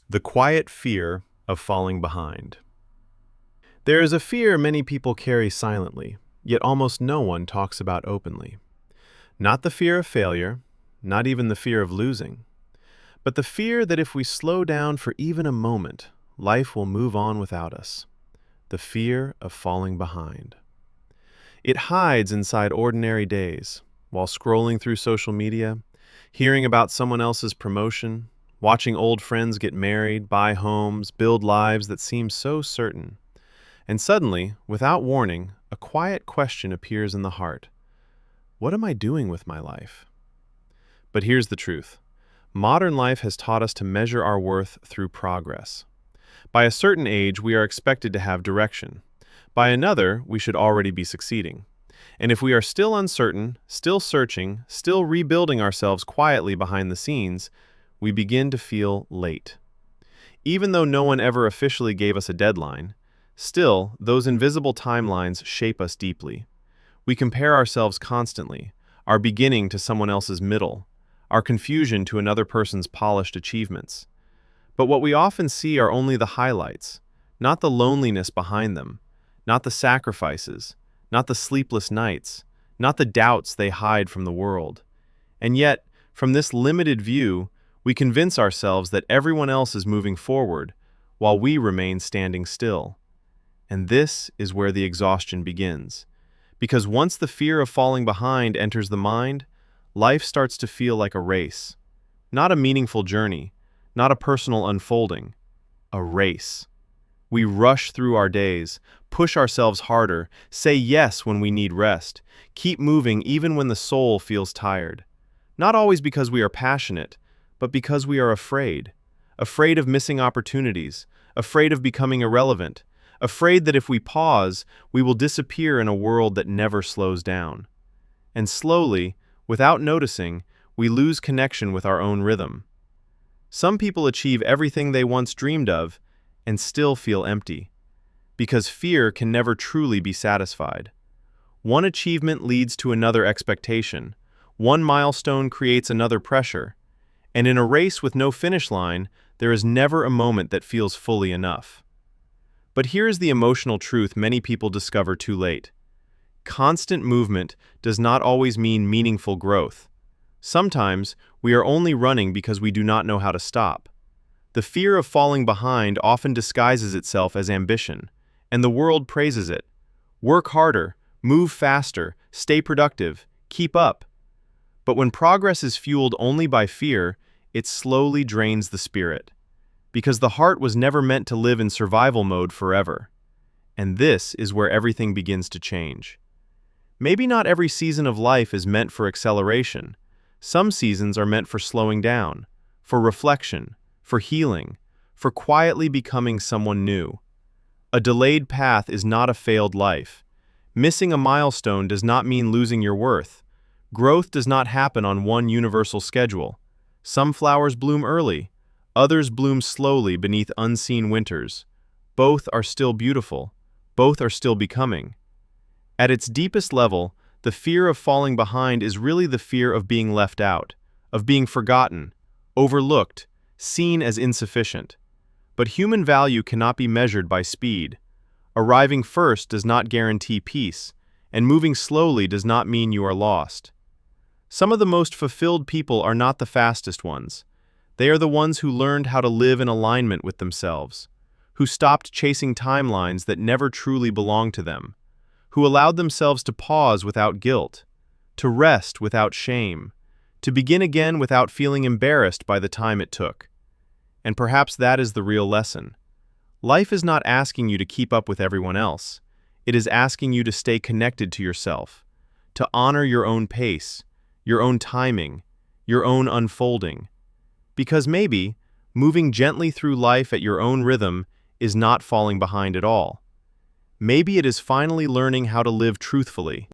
The quiet fear of falling behind. There is a fear many people carry silently, yet almost no one talks about openly. Not the fear of failure, not even the fear of losing, but the fear that if we slow down for even a moment, life will move on without us. The fear of falling behind. It hides inside ordinary days, while scrolling through social media, hearing about someone else's promotion, watching old friends get married, buy homes, build lives that seem so certain. And suddenly, without warning, a quiet question appears in the heart. What am I doing with my life? But here's the truth. Modern life has taught us to measure our worth through progress. By a certain age, we are expected to have direction. By another, we should already be succeeding. And if we are still uncertain, still searching, still rebuilding ourselves quietly behind the scenes, we begin to feel late. Even though no one ever officially gave us a deadline, still, those invisible timelines shape us deeply. We compare ourselves constantly, our beginning to someone else's middle, our confusion to another person's polished achievements. But what we often see are only the highlights, not the loneliness behind them, not the sacrifices, not the sleepless nights, not the doubts they hide from the world. And yet, from this limited view, we convince ourselves that everyone else is moving forward, while we remain standing still. And this is where the exhaustion begins. Because once the fear of falling behind enters the mind, life starts to feel like a race. Not a meaningful journey, not a personal unfolding, a race. We rush through our days, push ourselves harder, say yes when we need rest, keep moving even when the soul feels tired. Not always because we are passionate, but because we are afraid. Afraid of missing opportunities, afraid of becoming irrelevant, afraid that if we pause, we will disappear in a world that never slows down. And slowly, without noticing, we lose connection with our own rhythm. Some people achieve everything they once dreamed of and still feel empty, because fear can never truly be satisfied. One achievement leads to another expectation. One milestone creates another pressure. And in a race with no finish line, there is never a moment that feels fully enough. But here is the emotional truth many people discover too late. Constant movement does not always mean meaningful growth. Sometimes, we are only running because we do not know how to stop. The fear of falling behind often disguises itself as ambition, and the world praises it. Work harder, move faster, stay productive, keep up. But when progress is fueled only by fear, it slowly drains the spirit. Because the heart was never meant to live in survival mode forever. And this is where everything begins to change. Maybe not every season of life is meant for acceleration. Some seasons are meant for slowing down, for reflection, for healing, for quietly becoming someone new. A delayed path is not a failed life. Missing a milestone does not mean losing your worth. Growth does not happen on one universal schedule. Some flowers bloom early, others bloom slowly beneath unseen winters. Both are still beautiful. Both are still becoming. At its deepest level, the fear of falling behind is really the fear of being left out, of being forgotten, overlooked, seen as insufficient. But human value cannot be measured by speed. Arriving first does not guarantee peace, and moving slowly does not mean you are lost. Some of the most fulfilled people are not the fastest ones. They are the ones who learned how to live in alignment with themselves, who stopped chasing timelines that never truly belonged to them, who allowed themselves to pause without guilt, to rest without shame, to begin again without feeling embarrassed by the time it took. And perhaps that is the real lesson. Life is not asking you to keep up with everyone else. It is asking you to stay connected to yourself, to honor your own pace, your own timing, your own unfolding. Because maybe, moving gently through life at your own rhythm is not falling behind at all. Maybe it is finally learning how to live truthfully.